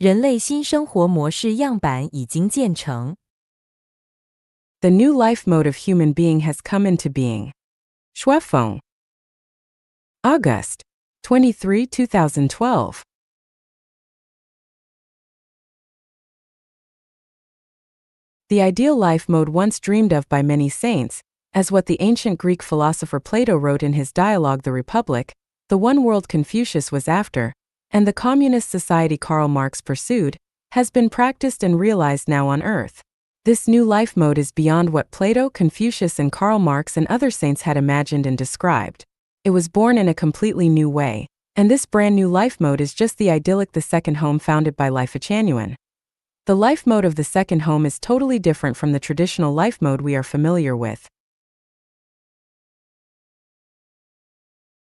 人类新生活模式样板已经建成。The new life mode of human being has come into being. Schwefong. August 23, 2012. The ideal life mode once dreamed of by many saints, as what the ancient Greek philosopher Plato wrote in his dialogue The Republic, the one world Confucius was after, and the communist society Karl Marx pursued, has been practiced and realized now on earth. This new life mode is beyond what Plato, Confucius, and Karl Marx and other saints had imagined and described. It was born in a completely new way, and this brand new life mode is just the idyllic the second home founded by Life-Chanuan. The life mode of the second home is totally different from the traditional life mode we are familiar with.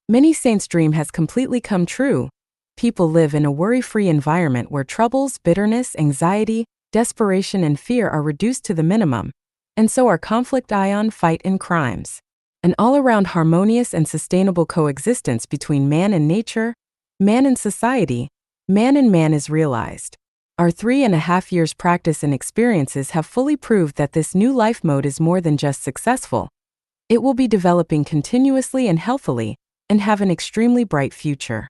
Many saints' dream has completely come true. People live in a worry-free environment where troubles, bitterness, anxiety, desperation, and fear are reduced to the minimum, and so are conflict, fight, and crimes. An all-around harmonious and sustainable coexistence between man and nature, man and society, man and man is realized. Our 3.5 years' practice and experiences have fully proved that this new life mode is more than just successful. It will be developing continuously and healthily, and have an extremely bright future.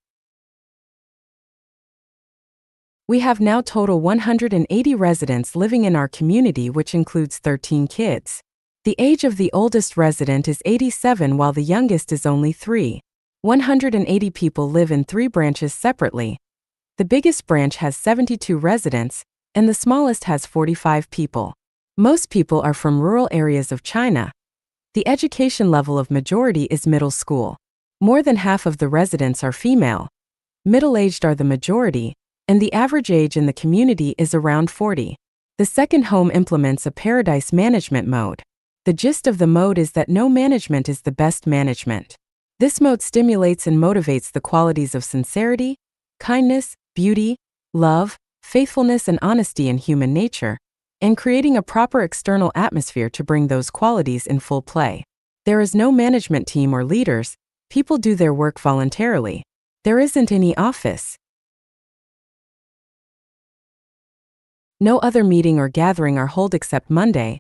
We have now total 180 residents living in our community, which includes 13 kids. The age of the oldest resident is 87 while the youngest is only 3. 180 people live in 3 branches separately. The biggest branch has 72 residents, and the smallest has 45 people. Most people are from rural areas of China. The education level of majority is middle school. More than half of the residents are female. Middle-aged are the majority, and the average age in the community is around 40. The second home implements a paradise management mode. The gist of the mode is that no management is the best management. This mode stimulates and motivates the qualities of sincerity, kindness, beauty, love, faithfulness, and honesty in human nature, and creating a proper external atmosphere to bring those qualities in full play. There is no management team or leaders. People do their work voluntarily. There isn't any office. No other meeting or gathering are held except Monday.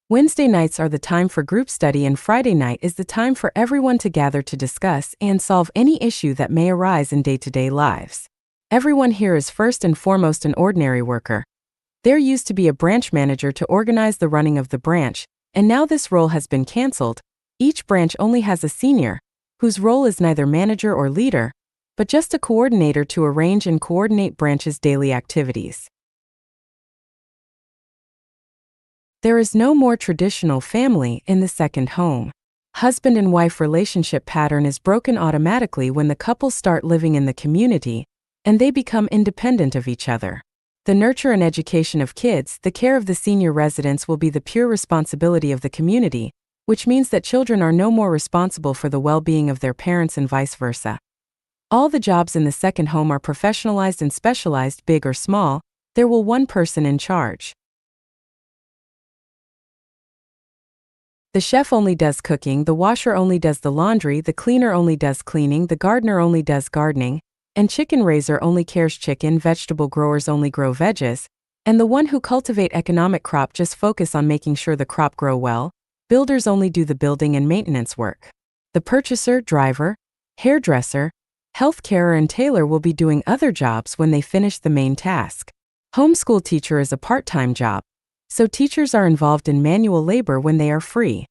Wednesday nights are the time for group study, and Friday night is the time for everyone to gather to discuss and solve any issue that may arise in day-to-day lives. Everyone here is first and foremost an ordinary worker. There used to be a branch manager to organize the running of the branch, and now this role has been cancelled. Each branch only has a senior, whose role is neither manager or leader, but just a coordinator to arrange and coordinate branches' daily activities. There is no more traditional family in the second home. Husband and wife relationship pattern is broken automatically when the couples start living in the community, and they become independent of each other. The nurture and education of kids, the care of the senior residents will be the pure responsibility of the community, which means that children are no more responsible for the well-being of their parents and vice versa. All the jobs in the second home are professionalized and specialized, big or small. There will one person in charge. The chef only does cooking, the washer only does the laundry, the cleaner only does cleaning, the gardener only does gardening, and chicken raiser only cares chicken, vegetable growers only grow veggies, and the one who cultivate economic crop just focus on making sure the crop grow well. Builders only do the building and maintenance work. The purchaser, driver, hairdresser, healthcarer, and tailor will be doing other jobs when they finish the main task. Homeschool teacher is a part-time job, so teachers are involved in manual labor when they are free.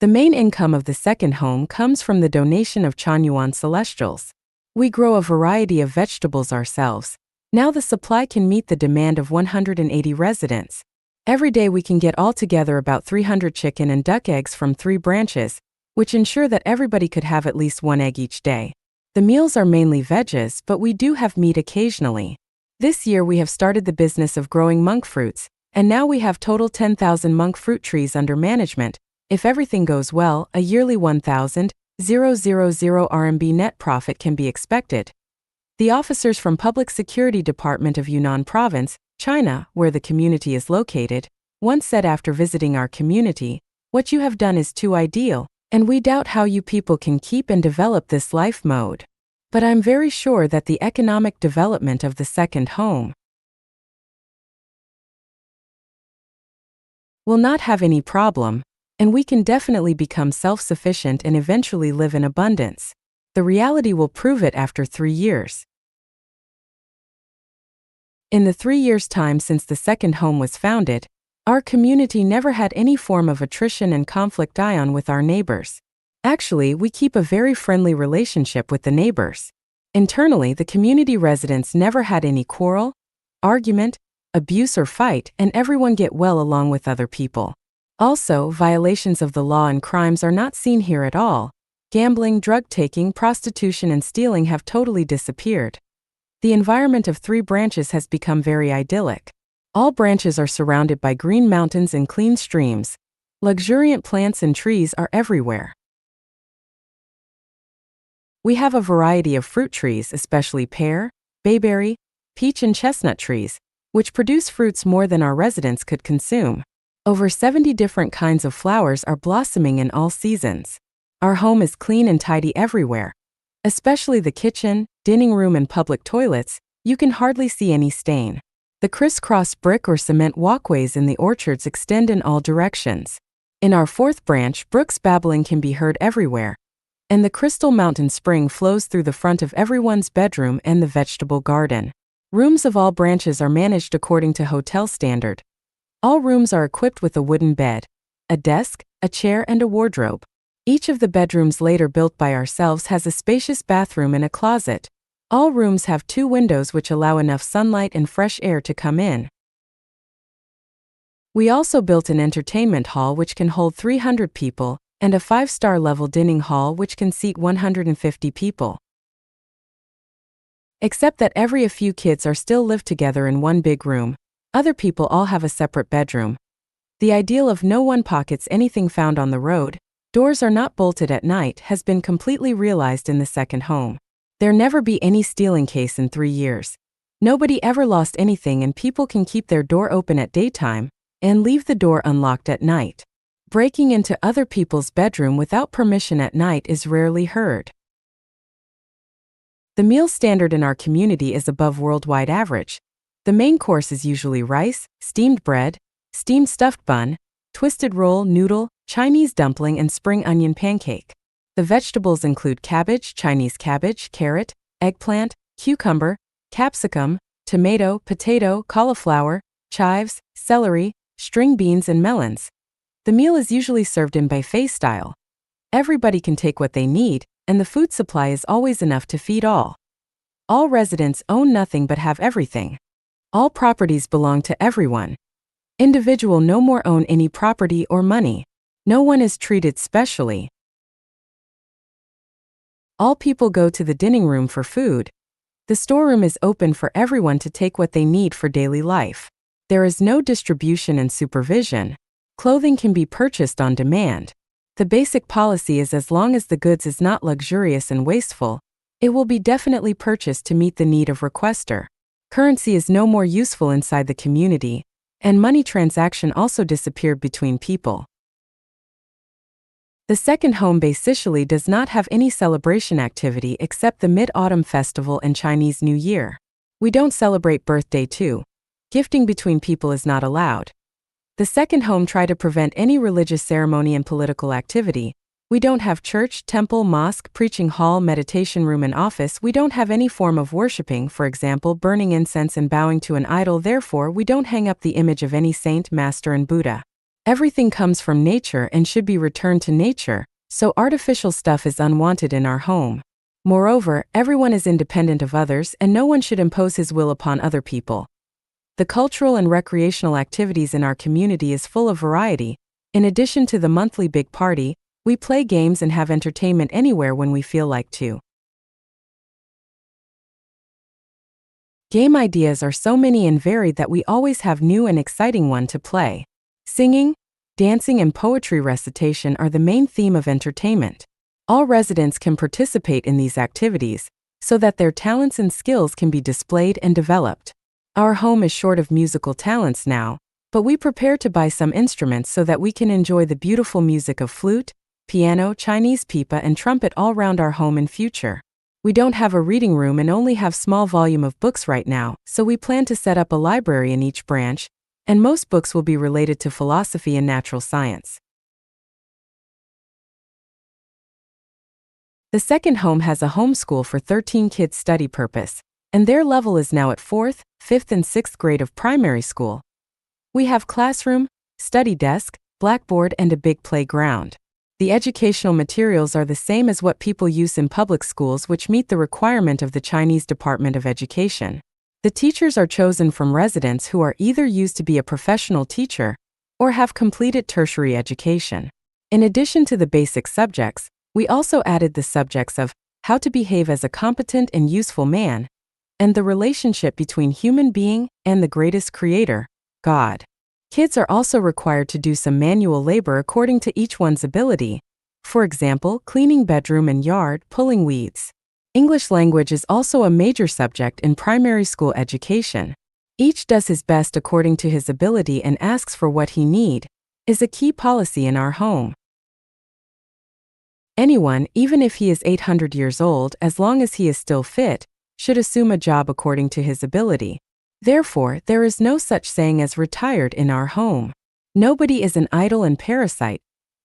The main income of the second home comes from the donation of Chanyuan celestials. We grow a variety of vegetables ourselves. Now the supply can meet the demand of 180 residents. Every day we can get altogether about 300 chicken and duck eggs from 3 branches, which ensure that everybody could have at least 1 egg each day. The meals are mainly veggies, but we do have meat occasionally. This year we have started the business of growing monk fruits, and now we have total 10,000 monk fruit trees under management. If everything goes well, a yearly 1,000 RMB net profit can be expected. The officers from Public Security Department of Yunnan Province, China, where the community is located, once said after visiting our community, "What you have done is too ideal, and we doubt how you people can keep and develop this life mode." But I'm very sure that the economic development of the second home will not have any problem, and we can definitely become self-sufficient and eventually live in abundance. The reality will prove it after 3 years. In the 3 years' time since the second home was founded, our community never had any form of attrition and conflict with our neighbors. Actually, we keep a very friendly relationship with the neighbors. Internally, the community residents never had any quarrel, argument, abuse or fight, and everyone get well along with other people. Also, violations of the law and crimes are not seen here at all. Gambling, drug taking, prostitution and stealing have totally disappeared. The environment of 3 branches has become very idyllic. All branches are surrounded by green mountains and clean streams. Luxuriant plants and trees are everywhere. We have a variety of fruit trees, especially pear, bayberry, peach and chestnut trees, which produce fruits more than our residents could consume. Over 70 different kinds of flowers are blossoming in all seasons. Our home is clean and tidy everywhere. Especially the kitchen, dining room and public toilets, you can hardly see any stain. The crisscross brick or cement walkways in the orchards extend in all directions. In our 4th branch, brooks babbling can be heard everywhere, and the Crystal Mountain Spring flows through the front of everyone's bedroom and the vegetable garden. Rooms of all branches are managed according to hotel standard. All rooms are equipped with a wooden bed, a desk, a chair and a wardrobe. Each of the bedrooms later built by ourselves has a spacious bathroom and a closet. All rooms have 2 windows which allow enough sunlight and fresh air to come in. We also built an entertainment hall which can hold 300 people, and a 5-star level dining hall which can seat 150 people. Except that a few kids are still live together in one big room. Other people all have a separate bedroom. The ideal of no one pockets anything found on the road, doors are not bolted at night has been completely realized in the second home. There never be any stealing case in 3 years. Nobody ever lost anything and people can keep their door open at daytime and leave the door unlocked at night. Breaking into other people's bedroom without permission at night is rarely heard. The meal standard in our community is above worldwide average. The main course is usually rice, steamed bread, steamed stuffed bun, twisted roll, noodle, Chinese dumpling and spring onion pancake. The vegetables include cabbage, Chinese cabbage, carrot, eggplant, cucumber, capsicum, tomato, potato, cauliflower, chives, celery, string beans and melons. The meal is usually served in buffet style. Everybody can take what they need, and the food supply is always enough to feed all. All residents own nothing but have everything. All properties belong to everyone. Individual no more own any property or money. No one is treated specially. All people go to the dining room for food. The storeroom is open for everyone to take what they need for daily life. There is no distribution and supervision. Clothing can be purchased on demand. The basic policy is as long as the goods is not luxurious and wasteful, it will be definitely purchased to meet the need of requester. Currency is no more useful inside the community, and money transaction also disappeared between people. The second home basically does not have any celebration activity except the Mid-Autumn Festival and Chinese New Year. We don't celebrate birthday too. Gifting between people is not allowed. The second home try to prevent any religious ceremony and political activity. We don't have church, temple, mosque, preaching hall, meditation room and office. We don't have any form of worshipping, for example, burning incense and bowing to an idol. Therefore, we don't hang up the image of any saint, master and Buddha. Everything comes from nature and should be returned to nature, so artificial stuff is unwanted in our home. Moreover, everyone is independent of others and no one should impose his will upon other people. The cultural and recreational activities in our community is full of variety. In addition to the monthly big party, we play games and have entertainment anywhere when we feel like to. Game ideas are so many and varied that we always have new and exciting one to play. Singing, dancing and poetry recitation are the main theme of entertainment. All residents can participate in these activities, so that their talents and skills can be displayed and developed. Our home is short of musical talents now, but we prepare to buy some instruments so that we can enjoy the beautiful music of flute, piano, Chinese pipa and trumpet all round our home in future. We don't have a reading room and only have small volume of books right now, so we plan to set up a library in each branch, and most books will be related to philosophy and natural science. The second home has a homeschool for 13 kids study purpose, and their level is now at 4th, 5th and 6th grade of primary school. We have classroom, study desk, blackboard and a big playground. The educational materials are the same as what people use in public schools, which meet the requirement of the Chinese Department of Education. The teachers are chosen from residents who are either used to be a professional teacher or have completed tertiary education. In addition to the basic subjects, we also added the subjects of how to behave as a competent and useful man, and the relationship between human being and the greatest creator, God. Kids are also required to do some manual labor according to each one's ability. For example, cleaning bedroom and yard, pulling weeds. English language is also a major subject in primary school education. Each does his best according to his ability and asks for what he needs, is a key policy in our home. Anyone, even if he is 800 years old, as long as he is still fit, should assume a job according to his ability. Therefore, there is no such saying as retired in our home. Nobody is an idle and parasite.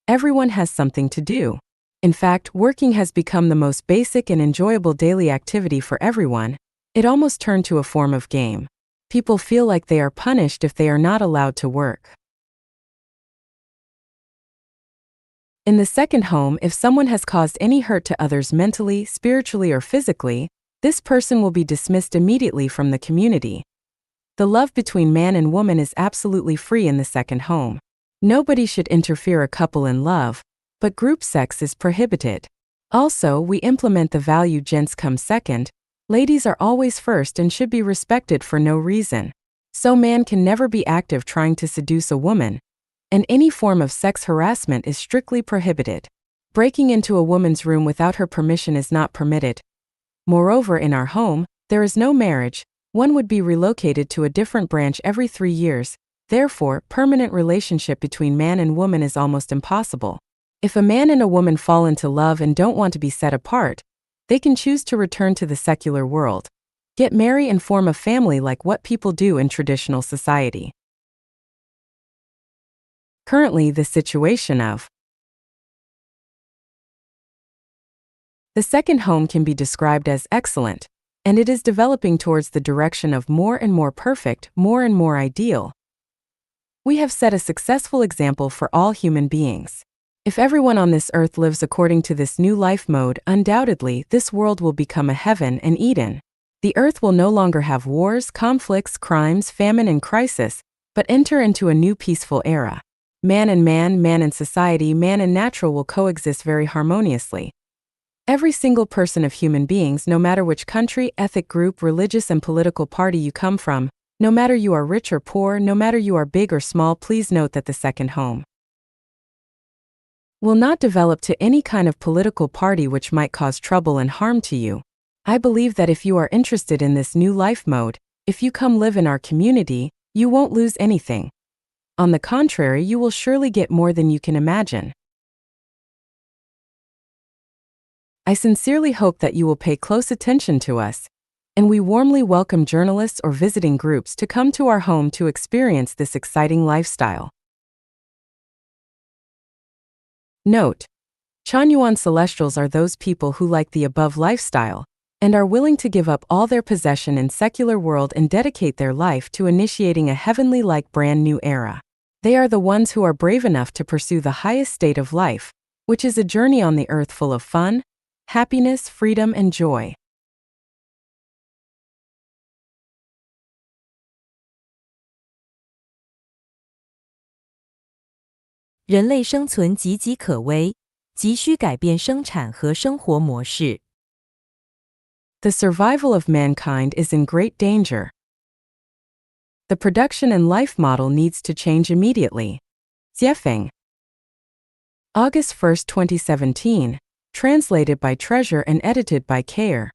Everyone has something to do. In fact, working has become the most basic and enjoyable daily activity for everyone. It almost turned to a form of game. People feel like they are punished if they are not allowed to work. In the second home, if someone has caused any hurt to others mentally, spiritually, or physically, this person will be dismissed immediately from the community. The love between man and woman is absolutely free in the second home. Nobody should interfere a couple in love, but group sex is prohibited. Also, we implement the value gents come second, ladies are always first and should be respected for no reason. So man can never be active trying to seduce a woman, and any form of sex harassment is strictly prohibited. Breaking into a woman's room without her permission is not permitted. Moreover, in our home, there is no marriage. One would be relocated to a different branch every 3 years. Therefore, permanent relationship between man and woman is almost impossible. If a man and a woman fall into love and don't want to be set apart, they can choose to return to the secular world, get married and form a family like what people do in traditional society. Currently, the situation of the second home can be described as excellent, and it is developing towards the direction of more and more perfect, more and more ideal. We have set a successful example for all human beings. If everyone on this earth lives according to this new life mode, undoubtedly this world will become a heaven and Eden. The earth will no longer have wars, conflicts, crimes, famine and crisis, but enter into a new peaceful era. Man and man, man and society, man and natural will coexist very harmoniously. Every single person of human beings, no matter which country, ethnic group, religious and political party you come from, no matter you are rich or poor, no matter you are big or small, please note that the second home will not develop to any kind of political party which might cause trouble and harm to you. I believe that if you are interested in this new life mode, if you come live in our community, you won't lose anything. On the contrary, you will surely get more than you can imagine. I sincerely hope that you will pay close attention to us, and we warmly welcome journalists or visiting groups to come to our home to experience this exciting lifestyle. Note: Chanyuan Celestials are those people who like the above lifestyle and are willing to give up all their possession in secular world and dedicate their life to initiating a heavenly-like brand new era. They are the ones who are brave enough to pursue the highest state of life, which is a journey on the earth full of fun, happiness, freedom, and joy. 人类生存岌岌可危，急需改变生产和生活模式。The survival of mankind is in great danger. The production and life model needs to change immediately. Jiefeng. August 1, 2017. Translated by Treasure and edited by Care.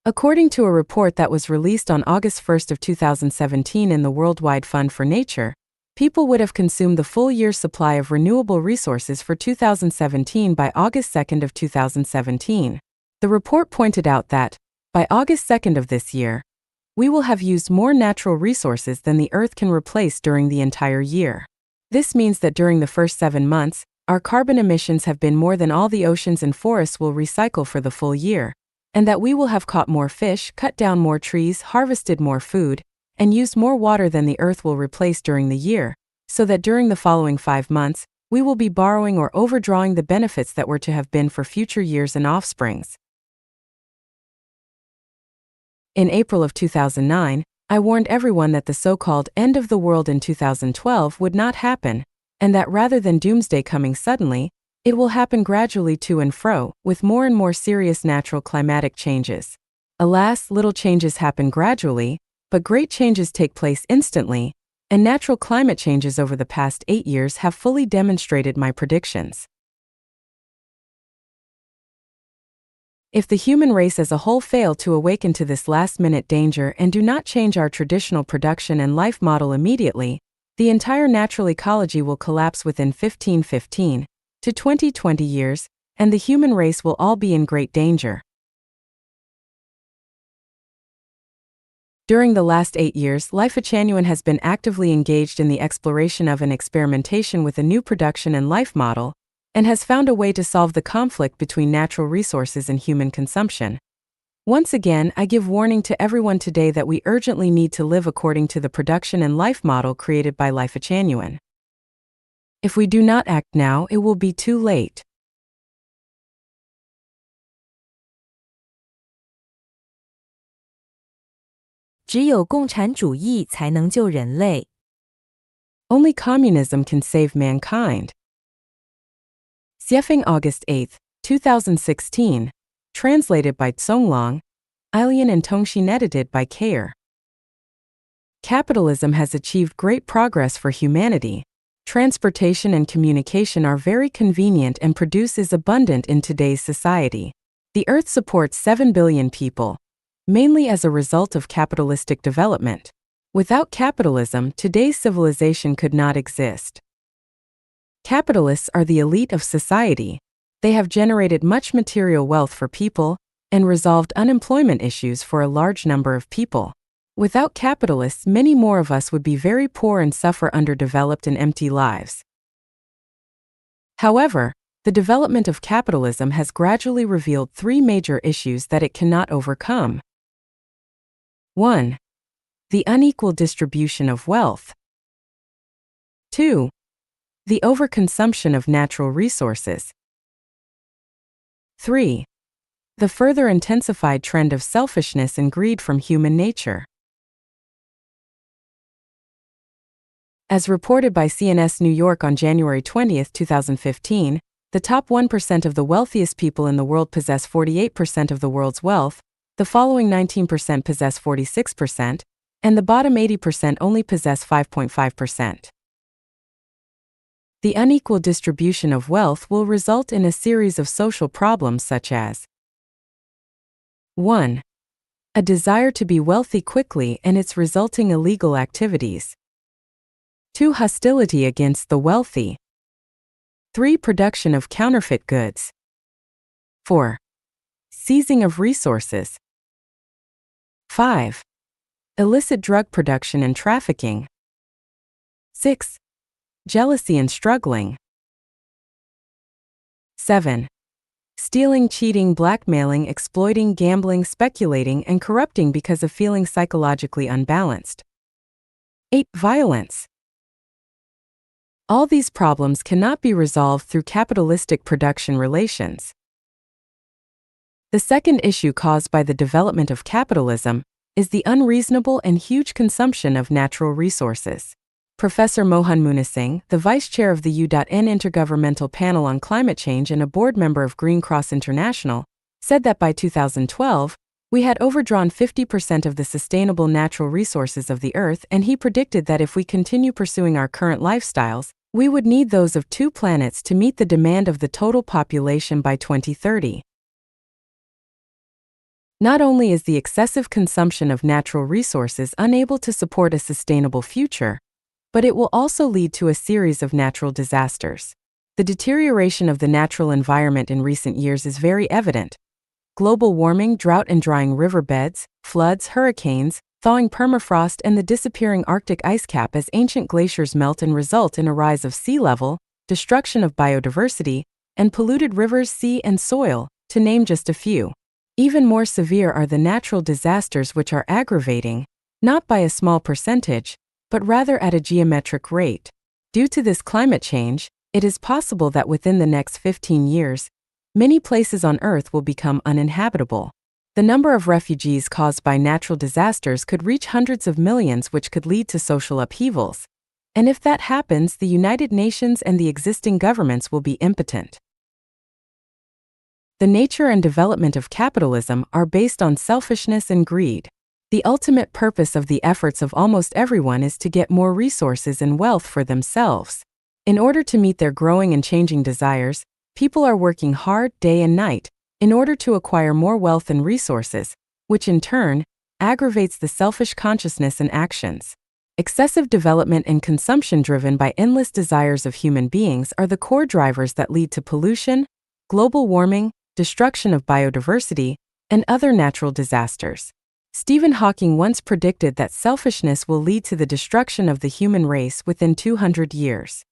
According to a report that was released on August 1 of 2017 in the Worldwide Fund for Nature, people would have consumed the full year's supply of renewable resources for 2017 by August 2nd of 2017. The report pointed out that, by August 2nd of this year, we will have used more natural resources than the Earth can replace during the entire year. This means that during the first 7 months, our carbon emissions have been more than all the oceans and forests will recycle for the full year, and that we will have caught more fish, cut down more trees, harvested more food, and used more water than the Earth will replace during the year, so that during the following 5 months, we will be borrowing or overdrawing the benefits that were to have been for future years and offsprings. In April of 2009, I warned everyone that the so-called end of the world in 2012 would not happen, and that rather than doomsday coming suddenly, it will happen gradually to and fro, with more and more serious natural climatic changes. Alas, little changes happen gradually, but great changes take place instantly, and natural climate changes over the past 8 years have fully demonstrated my predictions. If the human race as a whole fail to awaken to this last-minute danger and do not change our traditional production and life model immediately, the entire natural ecology will collapse within 15 to 20 years, and the human race will all be in great danger. During the last 8 years, Life Genuine has been actively engaged in the exploration of and experimentation with a new production and life model, and has found a way to solve the conflict between natural resources and human consumption. Once again, I give warning to everyone today that we urgently need to live according to the production and life model created by Life Genuine. If we do not act now, it will be too late.只有共产主义才能救人类。 Only communism can save mankind. Xiefeng August 8, 2016. Translated by Tsonglong, Ilian and Tongshin, edited by Kayer. Capitalism has achieved great progress for humanity. Transportation and communication are very convenient and produce is abundant in today's society. The Earth supports 7 billion people, mainly as a result of capitalistic development. Without capitalism, today's civilization could not exist. Capitalists are the elite of society. They have generated much material wealth for people and resolved unemployment issues for a large number of people. Without capitalists, many more of us would be very poor and suffer underdeveloped and empty lives. However, the development of capitalism has gradually revealed 3 major issues that it cannot overcome. 1. The unequal distribution of wealth. 2. The overconsumption of natural resources. 3. The further intensified trend of selfishness and greed from human nature. As reported by CNS New York on January 20, 2015, the top 1% of the wealthiest people in the world possess 48% of the world's wealth, the following 19% possess 46%, and the bottom 80% only possess 5.5%. The unequal distribution of wealth will result in a series of social problems such as 1. A desire to be wealthy quickly and its resulting illegal activities. 2. Hostility against the wealthy. 3. Production of counterfeit goods. 4. Seizing of resources. 5. Illicit drug production and trafficking. 6. Jealousy and struggling. 7. Stealing, cheating, blackmailing, exploiting, gambling, speculating, and corrupting because of feeling psychologically unbalanced. 8. Violence. All these problems cannot be resolved through capitalistic production relations. The second issue caused by the development of capitalism is the unreasonable and huge consumption of natural resources. Professor Mohan Munisingh, the vice chair of the U.N. Intergovernmental Panel on Climate Change and a board member of Green Cross International, said that by 2012, we had overdrawn 50% of the sustainable natural resources of the Earth, and he predicted that if we continue pursuing our current lifestyles, we would need those of 2 planets to meet the demand of the total population by 2030. Not only is the excessive consumption of natural resources unable to support a sustainable future, but it will also lead to a series of natural disasters. The deterioration of the natural environment in recent years is very evident. Global warming, drought and drying riverbeds, floods, hurricanes, thawing permafrost and the disappearing Arctic ice cap as ancient glaciers melt and result in a rise of sea level, destruction of biodiversity, and polluted rivers, sea and soil, to name just a few. Even more severe are the natural disasters which are aggravating, not by a small percentage, but rather at a geometric rate. Due to this climate change, it is possible that within the next 15 years, many places on Earth will become uninhabitable. The number of refugees caused by natural disasters could reach hundreds of millions, which could lead to social upheavals. And if that happens, the United Nations and the existing governments will be impotent. The nature and development of capitalism are based on selfishness and greed. The ultimate purpose of the efforts of almost everyone is to get more resources and wealth for themselves. In order to meet their growing and changing desires, people are working hard day and night in order to acquire more wealth and resources, which in turn aggravates the selfish consciousness and actions. Excessive development and consumption driven by endless desires of human beings are the core drivers that lead to pollution, global warming, destruction of biodiversity, and other natural disasters. Stephen Hawking once predicted that selfishness will lead to the destruction of the human race within 200 years.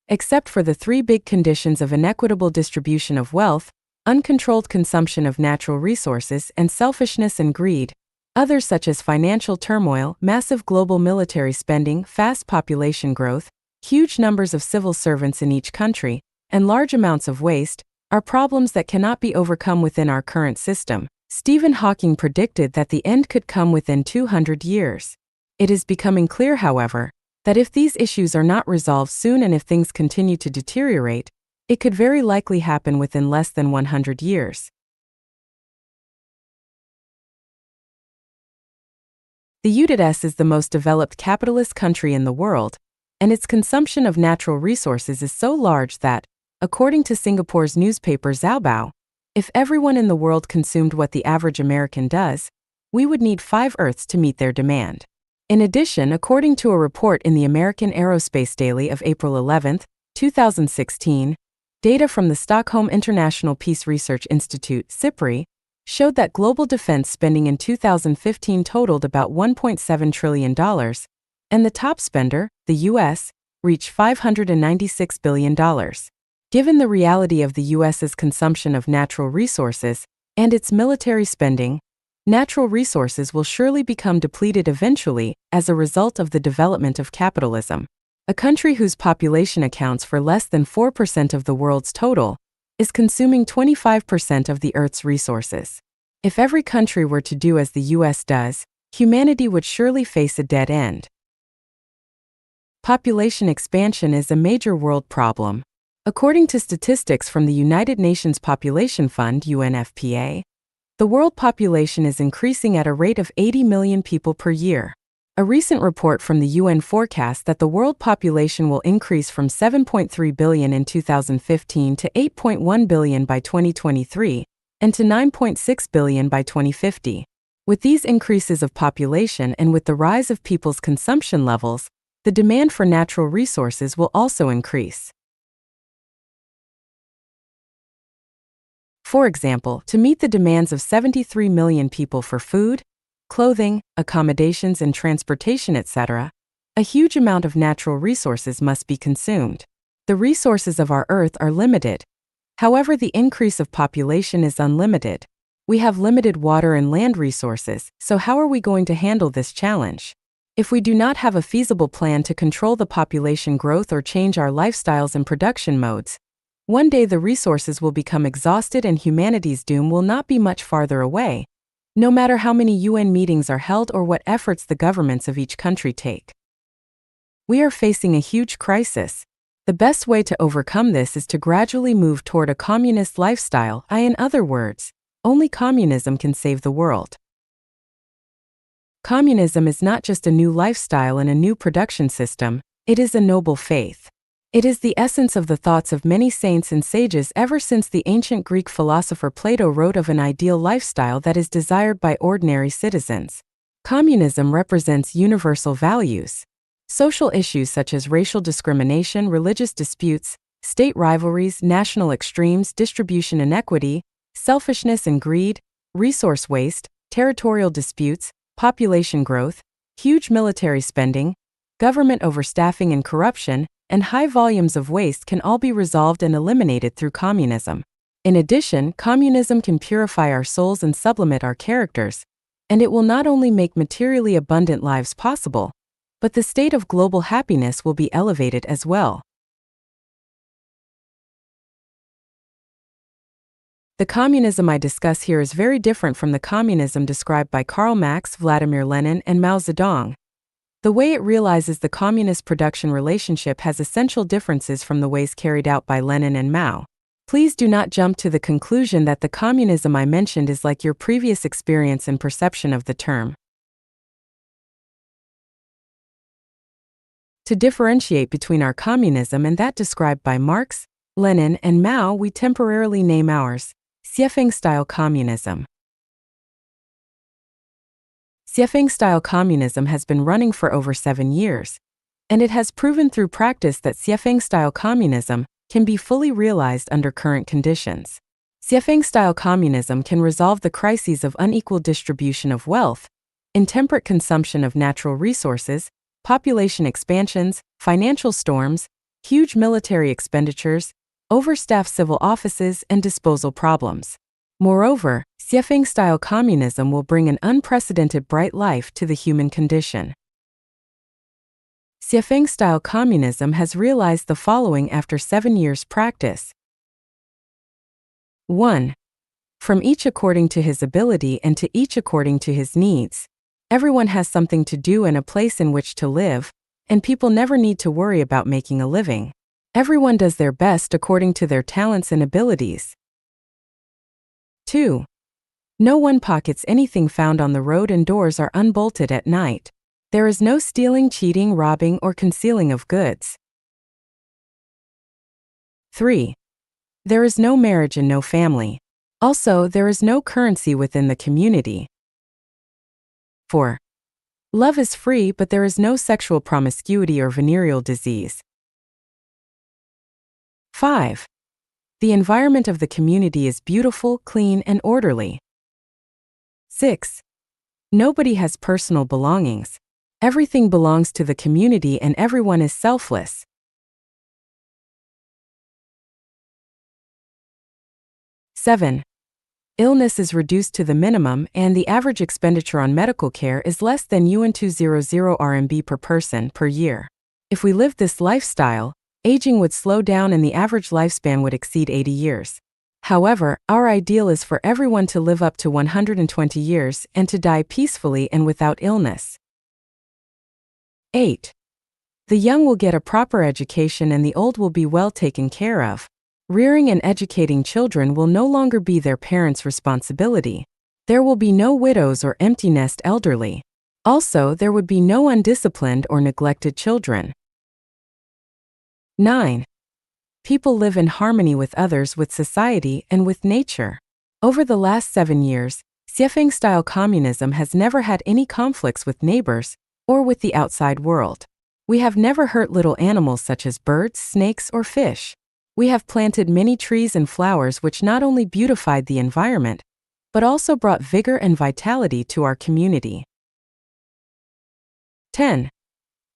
Except for the three big conditions of inequitable distribution of wealth, uncontrolled consumption of natural resources, and selfishness and greed, others such as financial turmoil, massive global military spending, fast population growth, huge numbers of civil servants in each country, and large amounts of waste, are problems that cannot be overcome within our current system. Stephen Hawking predicted that the end could come within 200 years. It is becoming clear, however, that if these issues are not resolved soon and if things continue to deteriorate, it could very likely happen within less than 100 years. The U.S. is the most developed capitalist country in the world, and its consumption of natural resources is so large that, according to Singapore's newspaper Zaobao, if everyone in the world consumed what the average American does, we would need 5 Earths to meet their demand. In addition, according to a report in the American Aerospace Daily of April 11, 2016, data from the Stockholm International Peace Research Institute (SIPRI) showed that global defense spending in 2015 totaled about $1.7 trillion, and the top spender, the U.S., reached $596 billion. Given the reality of the U.S.'s consumption of natural resources and its military spending, natural resources will surely become depleted eventually as a result of the development of capitalism. A country whose population accounts for less than 4% of the world's total is consuming 25% of the Earth's resources. If every country were to do as the U.S. does, humanity would surely face a dead end. Population expansion is a major world problem. According to statistics from the United Nations Population Fund (UNFPA), the world population is increasing at a rate of 80 million people per year. A recent report from the UN forecasts that the world population will increase from 7.3 billion in 2015 to 8.1 billion by 2023, and to 9.6 billion by 2050. With these increases of population and with the rise of people's consumption levels, the demand for natural resources will also increase. For example, to meet the demands of 73 million people for food, clothing, accommodations and transportation, etc., a huge amount of natural resources must be consumed. The resources of our Earth are limited. However, the increase of population is unlimited. We have limited water and land resources, so how are we going to handle this challenge? If we do not have a feasible plan to control the population growth or change our lifestyles and production modes, one day the resources will become exhausted and humanity's doom will not be much farther away, no matter how many UN meetings are held or what efforts the governments of each country take. We are facing a huge crisis. The best way to overcome this is to gradually move toward a communist lifestyle. In other words, only communism can save the world. Communism is not just a new lifestyle and a new production system, it is a noble faith. It is the essence of the thoughts of many saints and sages ever since the ancient Greek philosopher Plato wrote of an ideal lifestyle that is desired by ordinary citizens. Communism represents universal values. Social issues such as racial discrimination, religious disputes, state rivalries, national extremes, distribution inequity, selfishness and greed, resource waste, territorial disputes, population growth, huge military spending, government overstaffing and corruption, and high volumes of waste can all be resolved and eliminated through communism. In addition, communism can purify our souls and sublimate our characters, and it will not only make materially abundant lives possible, but the state of global happiness will be elevated as well. The communism I discuss here is very different from the communism described by Karl Marx, Vladimir Lenin, and Mao Zedong. The way it realizes the communist production relationship has essential differences from the ways carried out by Lenin and Mao. Please do not jump to the conclusion that the communism I mentioned is like your previous experience and perception of the term. To differentiate between our communism and that described by Marx, Lenin, and Mao, we temporarily name ours Xiefeng-style communism. Xiefeng-style communism has been running for over 7 years, and it has proven through practice that Xiefeng-style communism can be fully realized under current conditions. Xiefeng-style communism can resolve the crises of unequal distribution of wealth, intemperate consumption of natural resources, population expansions, financial storms, huge military expenditures, overstaffed civil offices, and disposal problems. Moreover, Xiefeng-style communism will bring an unprecedented bright life to the human condition. Xiefeng-style communism has realized the following after 7 years' practice. 1. From each according to his ability and to each according to his needs. Everyone has something to do and a place in which to live, and people never need to worry about making a living. Everyone does their best according to their talents and abilities. 2. No one pockets anything found on the road and doors are unbolted at night. There is no stealing, cheating, robbing, or concealing of goods. 3. There is no marriage and no family. Also, there is no currency within the community. 4. Love is free, but there is no sexual promiscuity or venereal disease. 5. The environment of the community is beautiful, clean, and orderly. 6. Nobody has personal belongings. Everything belongs to the community and everyone is selfless. 7. Illness is reduced to the minimum and the average expenditure on medical care is less than UN200 RMB per person per year. If we lived this lifestyle, aging would slow down and the average lifespan would exceed 80 years. However, our ideal is for everyone to live up to 120 years and to die peacefully and without illness. 8. The young will get a proper education and the old will be well taken care of. Rearing and educating children will no longer be their parents' responsibility. There will be no widows or empty nest elderly. Also, there would be no undisciplined or neglected children. 9. People live in harmony with others, with society, and with nature. Over the last 7 years, Xiefeng-style communism has never had any conflicts with neighbors or with the outside world. We have never hurt little animals such as birds, snakes, or fish. We have planted many trees and flowers which not only beautified the environment, but also brought vigor and vitality to our community. 10.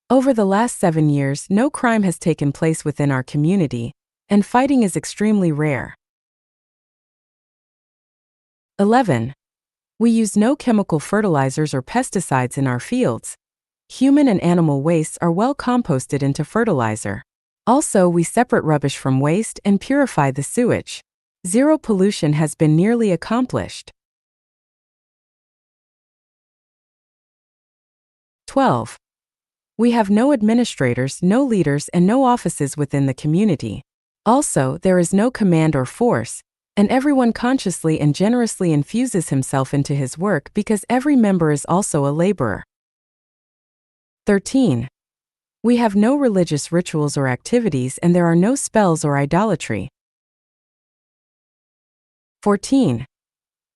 Over the last 7 years, no crime has taken place within our community, and fighting is extremely rare. 11. We use no chemical fertilizers or pesticides in our fields. Human and animal wastes are well composted into fertilizer. Also, we separate rubbish from waste and purify the sewage. Zero pollution has been nearly accomplished. 12. We have no administrators, no leaders, and no offices within the community. Also, there is no command or force, and everyone consciously and generously infuses himself into his work because every member is also a laborer. 13. We have no religious rituals or activities and there are no spells or idolatry. 14.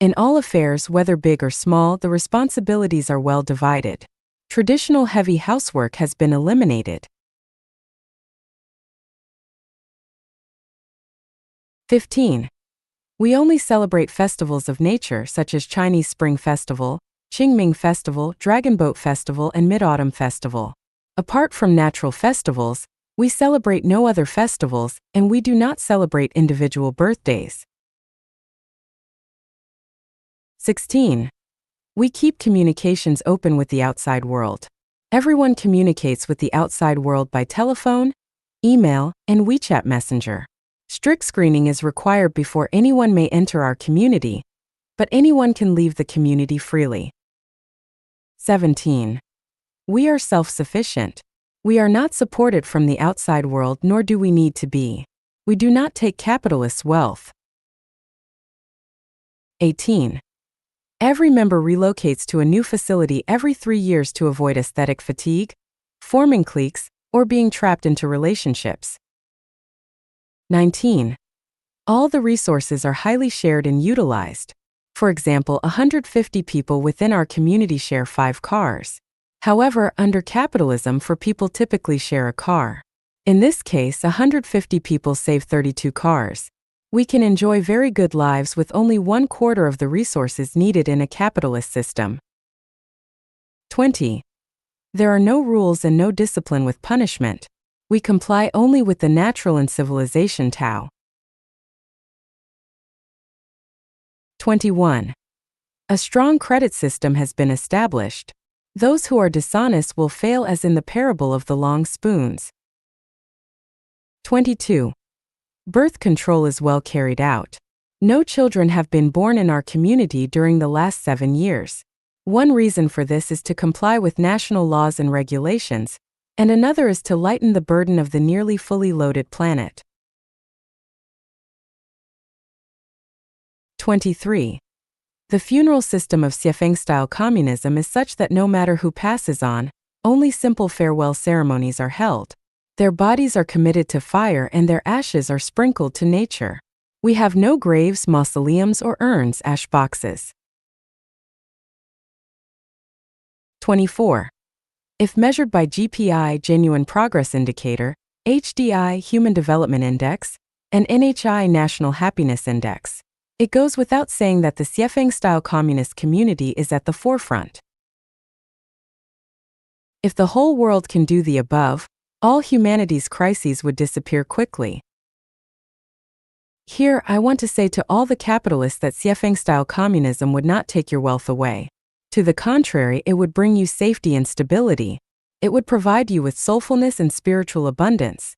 In all affairs, whether big or small, the responsibilities are well divided. Traditional heavy housework has been eliminated. 15. We only celebrate festivals of nature such as Chinese Spring Festival, Qingming Festival, Dragon Boat Festival, and Mid-Autumn Festival. Apart from natural festivals, we celebrate no other festivals, and we do not celebrate individual birthdays. 16. We keep communications open with the outside world. Everyone communicates with the outside world by telephone, email, and WeChat Messenger. Strict screening is required before anyone may enter our community, but anyone can leave the community freely. 17. We are self-sufficient. We are not supported from the outside world, nor do we need to be. We do not take capitalists' wealth. 18. Every member relocates to a new facility every 3 years to avoid aesthetic fatigue, forming cliques, or being trapped into relationships. 19. All the resources are highly shared and utilized. For example, 150 people within our community share 5 cars. However, under capitalism, 4 people typically share a car. In this case, 150 people save 32 cars. We can enjoy very good lives with only 1/4 of the resources needed in a capitalist system. 20. There are no rules and no discipline with punishment. We comply only with the natural and civilization Tao. 21. A strong credit system has been established. Those who are dishonest will fail, as in the parable of the long spoons. 22. Birth control is well carried out. No children have been born in our community during the last 7 years. One reason for this is to comply with national laws and regulations, and another is to lighten the burden of the nearly fully loaded planet. 23. The funeral system of Xiafeng-style communism is such that no matter who passes on, only simple farewell ceremonies are held. Their bodies are committed to fire and their ashes are sprinkled to nature. We have no graves, mausoleums, or urns, ash boxes. 24. If measured by GPI, Genuine Progress Indicator, HDI, Human Development Index, and NHI, National Happiness Index, it goes without saying that the Xiafeng-style communist community is at the forefront. If the whole world can do the above, all humanity's crises would disappear quickly. Here, I want to say to all the capitalists that Xiafeng-style communism would not take your wealth away. To the contrary, it would bring you safety and stability. It would provide you with soulfulness and spiritual abundance.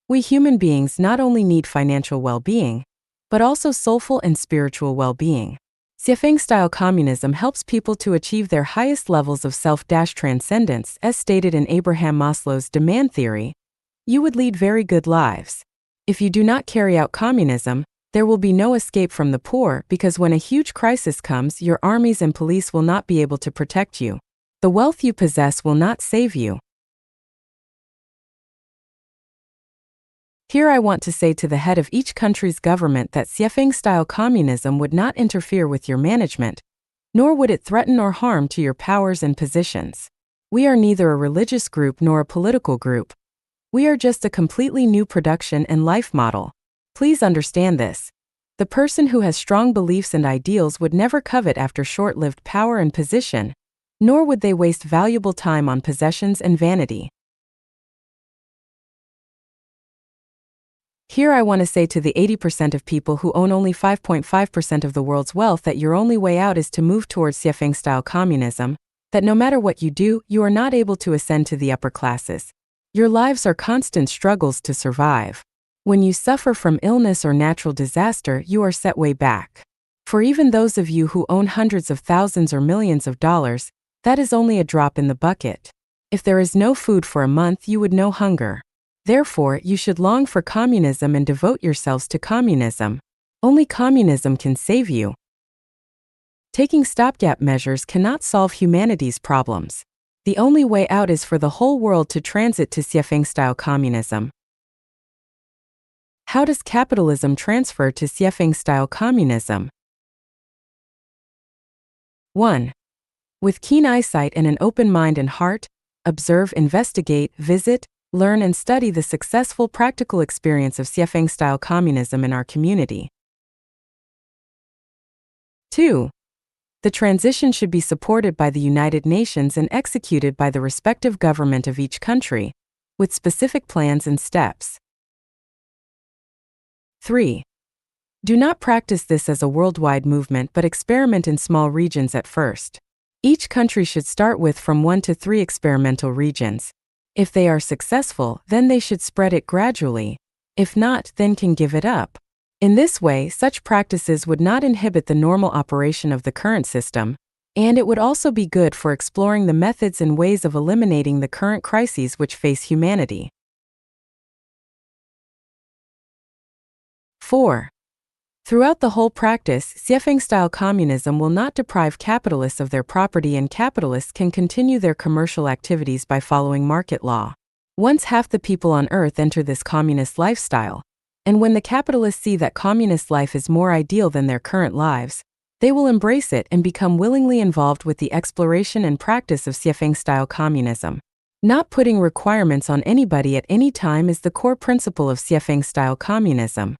We human beings not only need financial well-being, but also soulful and spiritual well-being. Xiafeng-style communism helps people to achieve their highest levels of self-transcendence, as stated in Abraham Maslow's demand theory. You would lead very good lives. If you do not carry out communism, there will be no escape from the poor, because when a huge crisis comes, your armies and police will not be able to protect you. The wealth you possess will not save you. Here I want to say to the head of each country's government that Xiafeng-style communism would not interfere with your management, nor would it threaten or harm to your powers and positions. We are neither a religious group nor a political group. We are just a completely new production and life model. Please understand this. The person who has strong beliefs and ideals would never covet after short-lived power and position, nor would they waste valuable time on possessions and vanity. Here I want to say to the 80% of people who own only 5.5% of the world's wealth that your only way out is to move towards Xiafeng-style communism, that no matter what you do, you are not able to ascend to the upper classes. Your lives are constant struggles to survive. When you suffer from illness or natural disaster, you are set way back. For even those of you who own hundreds of thousands or millions of dollars, that is only a drop in the bucket. If there is no food for a month, you would know hunger. Therefore, you should long for communism and devote yourselves to communism. Only communism can save you. Taking stopgap measures cannot solve humanity's problems. The only way out is for the whole world to transit to Xiafeng-style communism. How does capitalism transfer to Xiafeng-style communism? 1. With keen eyesight and an open mind and heart, observe, investigate, visit, learn and study the successful practical experience of Sieffing-style communism in our community. 2. The transition should be supported by the United Nations and executed by the respective government of each country, with specific plans and steps. 3. Do not practice this as a worldwide movement but experiment in small regions at first. Each country should start with from 1 to 3 experimental regions. If they are successful, then they should spread it gradually. If not, then can give it up. In this way, such practices would not inhibit the normal operation of the current system, and it would also be good for exploring the methods and ways of eliminating the current crises which face humanity. 4. Throughout the whole practice, Sieffing-style communism will not deprive capitalists of their property and capitalists can continue their commercial activities by following market law. Once half the people on earth enter this communist lifestyle, and when the capitalists see that communist life is more ideal than their current lives, they will embrace it and become willingly involved with the exploration and practice of Sieffing-style communism. Not putting requirements on anybody at any time is the core principle of Sieffing-style communism.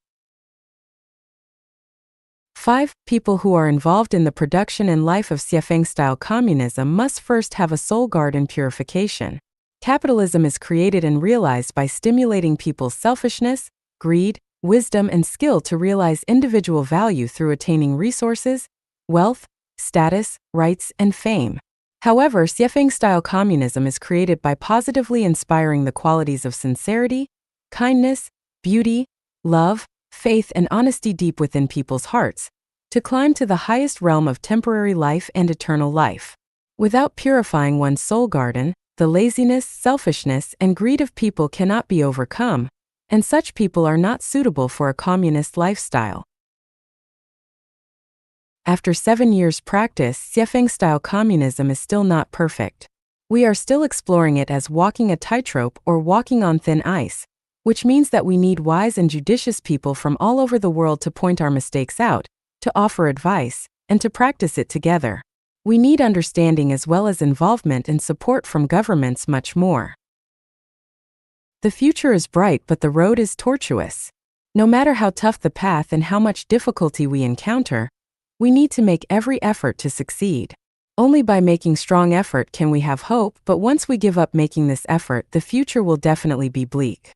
5. People who are involved in the production and life of Sieffing-style communism must first have a soul guard and purification. Capitalism is created and realized by stimulating people's selfishness, greed, wisdom and skill to realize individual value through attaining resources, wealth, status, rights, and fame. However, Sieffing-style communism is created by positively inspiring the qualities of sincerity, kindness, beauty, love, faith and honesty deep within people's hearts, to climb to the highest realm of temporary life and eternal life. Without purifying one's soul garden, the laziness, selfishness, and greed of people cannot be overcome, and such people are not suitable for a communist lifestyle. After 7 years' practice, Sieffing-style communism is still not perfect. We are still exploring it as walking a tightrope or walking on thin ice, which means that we need wise and judicious people from all over the world to point our mistakes out, to offer advice, and to practice it together. We need understanding as well as involvement and support from governments much more. The future is bright but the road is tortuous. No matter how tough the path and how much difficulty we encounter, we need to make every effort to succeed. Only by making strong effort can we have hope, but once we give up making this effort, the future will definitely be bleak.